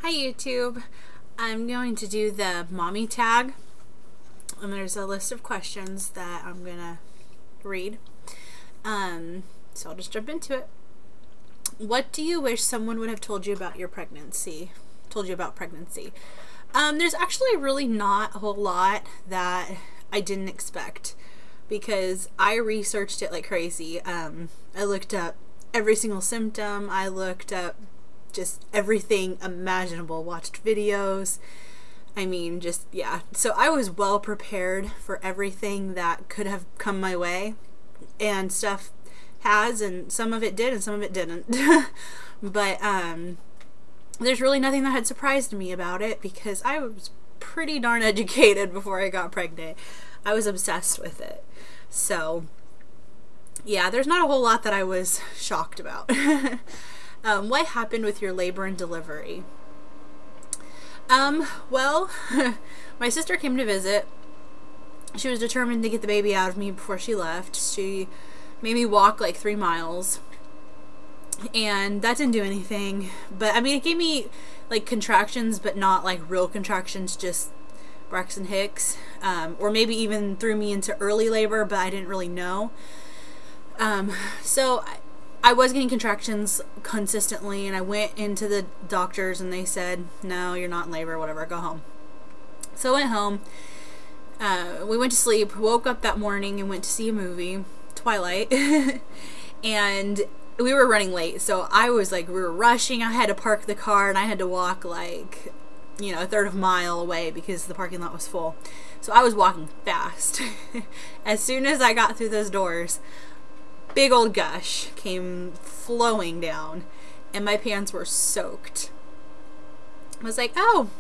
Hi YouTube. I'm going to do the mommy tag, and there's a list of questions that I'm gonna read. So I'll just jump into it. What do you wish someone would have told you about your pregnancy? There's actually really not a whole lot that I didn't expect, because I researched it like crazy. I looked up every single symptom. I looked up just everything imaginable, watched videos. I mean, just, yeah. So I was well prepared for everything that could have come my way, and stuff has, and some of it did and some of it didn't. But there's really nothing that had surprised me about it, because I was pretty darn educated before I got pregnant. I was obsessed with it. So yeah, there's not a whole lot that I was shocked about. What happened with your labor and delivery? Well, my sister came to visit. She was determined to get the baby out of me before she left. She made me walk like 3 miles, and that didn't do anything. But I mean, it gave me like contractions, but not like real contractions, just Braxton Hicks, or maybe even threw me into early labor, but I didn't really know. So I was getting contractions consistently, and I went into the doctors and they said, no, you're not in labor, whatever, go home. So I went home. We went to sleep, woke up that morning and went to see a movie, Twilight. And we were running late, so I was like, we were rushing. I had to park the car and I had to walk like, you know, a third of a mile away because the parking lot was full. So I was walking fast. As soon as I got through those doors, big old gush came flowing down, and my pants were soaked. I was like, oh,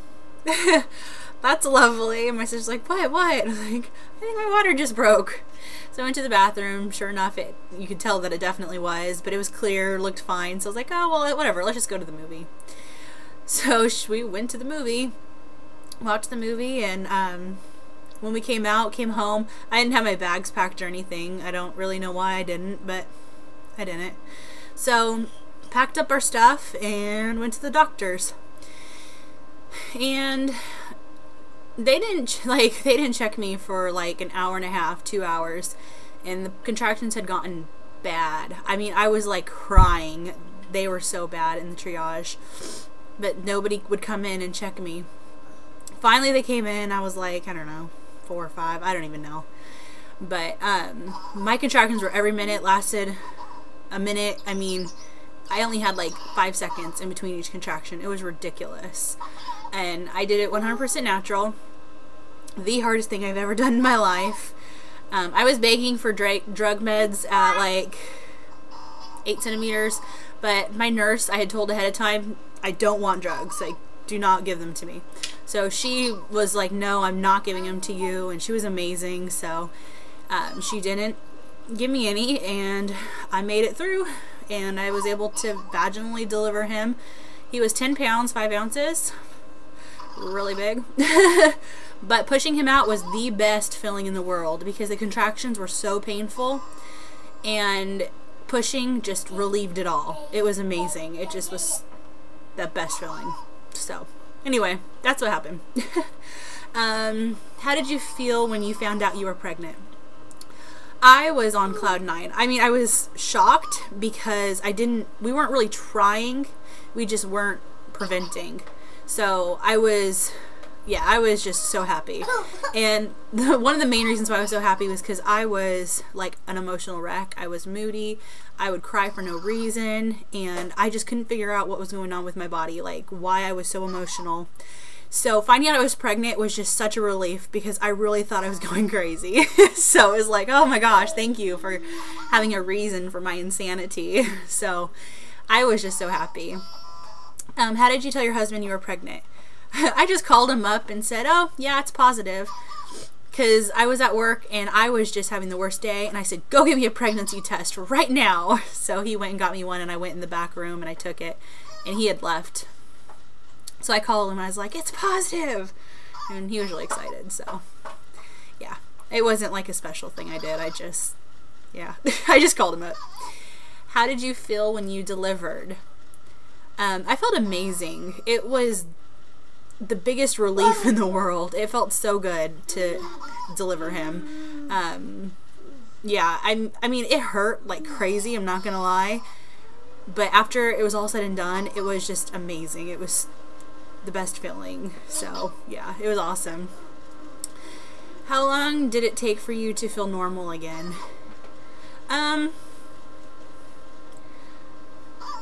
that's lovely. And my sister's like, what? I was like, I think my water just broke. So I went to the bathroom. Sure enough, you could tell that it definitely was, but it was clear, looked fine. So I was like, oh, well, whatever, let's just go to the movie. So we went to the movie, watched the movie, and when we came home, I didn't have my bags packed or anything. I don't really know why I didn't, but I didn't. So packed up our stuff and went to the doctors. And they didn't check me for like an hour and a half, 2 hours, and the contractions had gotten bad. I mean, I was like crying. They were so bad in the triage, but nobody would come in and check me. Finally they came in. I was like, I don't know, 4 or 5, I don't even know. But my contractions were every minute, lasted a minute. I mean, I only had like 5 seconds in between each contraction. It was ridiculous. And I did it 100% natural. The hardest thing I've ever done in my life. I was begging for drug meds at like 8 centimeters, but my nurse, I had told ahead of time, I don't want drugs, like, do not give them to me. So she was like, no, I'm not giving them to you, and she was amazing. So she didn't give me any, and I made it through, and I was able to vaginally deliver him. He was 10 pounds, 5 ounces, really big. But pushing him out was the best feeling in the world, because the contractions were so painful, and pushing just relieved it all. It was amazing. It just was the best feeling. So anyway, that's what happened. How did you feel when you found out you were pregnant? I was on cloud 9. I mean, I was shocked because we weren't really trying. We just weren't preventing. So I was just so happy. And one of the main reasons why I was so happy was because I was like an emotional wreck. I was moody. I would cry for no reason, and I just couldn't figure out what was going on with my body, like why I was so emotional. So finding out I was pregnant was just such a relief, because I really thought I was going crazy. So it was like, oh my gosh, thank you for having a reason for my insanity. So I was just so happy. How did you tell your husband you were pregnant? I just called him up and said, oh yeah, it's positive, because I was at work and I was just having the worst day, and I said, go get me a pregnancy test right now. So he went and got me one, and I went in the back room and I took it, and he had left. So I called him and I was like, it's positive, and he was really excited. So yeah, it wasn't like a special thing I did. I just called him up. How did you feel when you delivered? I felt amazing. It was the biggest relief in the world. It felt so good to deliver him. Yeah, I mean, it hurt like crazy, I'm not gonna lie. But after it was all said and done, it was just amazing. It was the best feeling. So, yeah, it was awesome. How long did it take for you to feel normal again?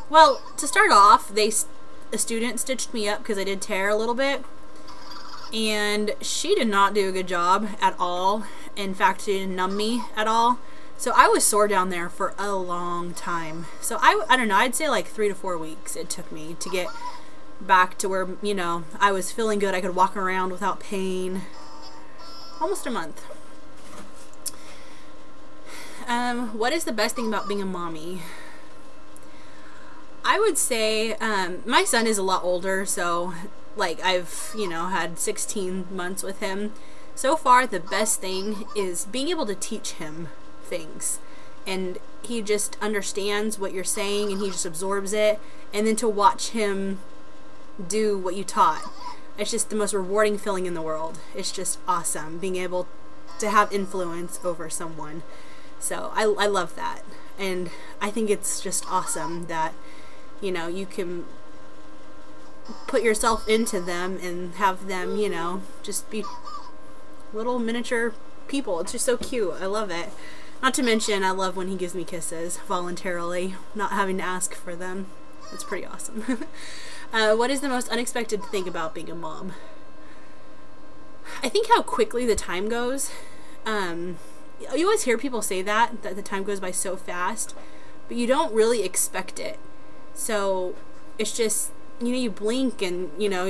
Well, to start off, a student stitched me up because I did tear a little bit. And she did not do a good job at all. In fact, she didn't numb me at all. So I was sore down there for a long time. So I don't know, I'd say like 3 to 4 weeks it took me to get back to where, you know, I was feeling good. I could walk around without pain. Almost a month. What is the best thing about being a mommy? I would say my son is a lot older, so like I've, you know, had 16 months with him. So far, the best thing is being able to teach him things, and he just understands what you're saying and he just absorbs it, and then to watch him do what you taught, it's just the most rewarding feeling in the world. It's just awesome being able to have influence over someone. So I love that, and I think it's just awesome that, you know, you can put yourself into them and have them, you know, just be little miniature people. It's just so cute. I love it. Not to mention, I love when he gives me kisses voluntarily, not having to ask for them. It's pretty awesome. What is the most unexpected thing about being a mom? I think how quickly the time goes. You always hear people say that the time goes by so fast, but you don't really expect it. So it's just, you know, you blink and, you know,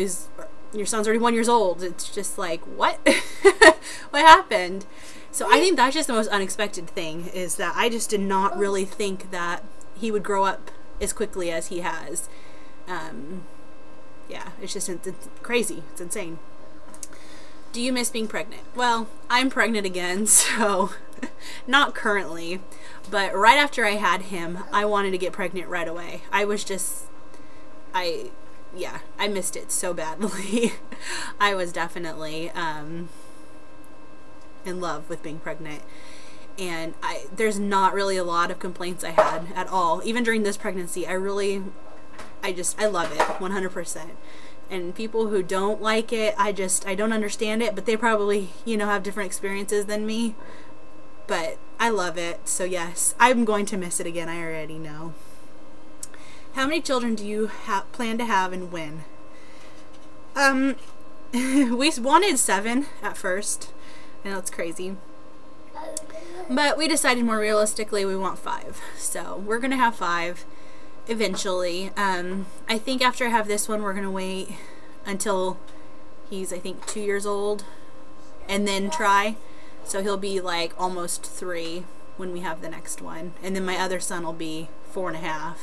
your son's already 1 year old. It's just like, what? What happened? So I think that's just the most unexpected thing, is that I just did not really think that he would grow up as quickly as he has. Yeah, it's just it's crazy. It's insane. Do you miss being pregnant? Well, I'm pregnant again, so not currently, but right after I had him, I wanted to get pregnant right away. I was just, yeah, I missed it so badly. I was definitely in love with being pregnant, and there's not really a lot of complaints I had at all. Even during this pregnancy, I love it 100%. And people who don't like it, I don't understand it, but they probably, you know, have different experiences than me. But I love it. So yes, I'm going to miss it again. I already know. How many children do you plan to have, and when? We wanted 7 at first. I know it's crazy. But we decided more realistically we want 5. So we're going to have 5 eventually. I think after I have this one, we're going to wait until he's, I think, 2 years old and then try. So he'll be like almost 3 when we have the next one. And then my other son will be 4.5.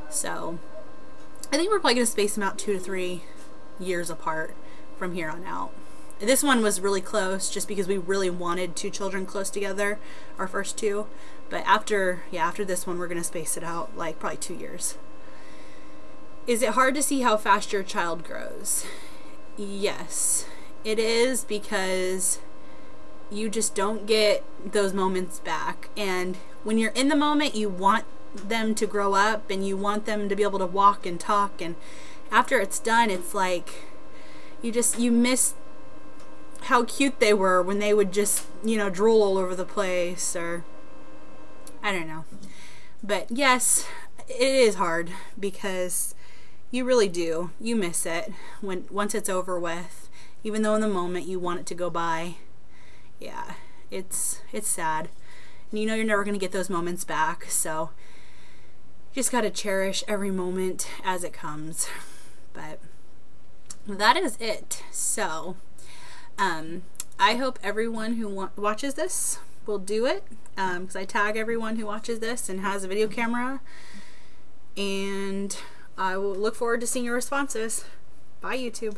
So I think we're probably going to space them out 2 to 3 years apart from here on out. This one was really close just because we really wanted 2 children close together, our first 2. But after this one, we're going to space it out like probably 2 years. Is it hard to see how fast your child grows? Yes, it is, because you just don't get those moments back. And when you're in the moment, you want them to grow up and you want them to be able to walk and talk. And after it's done, it's like you miss how cute they were when they would just, you know, drool all over the place, or I don't know. But yes, it is hard because you really do. You miss it once it's over with, even though in the moment you want it to go by. Yeah, it's sad. And you know you're never going to get those moments back, so you just got to cherish every moment as it comes. But that is it. So I hope everyone who watches this will do it, because I tag everyone who watches this and has a video camera, and I will look forward to seeing your responses. Bye, YouTube.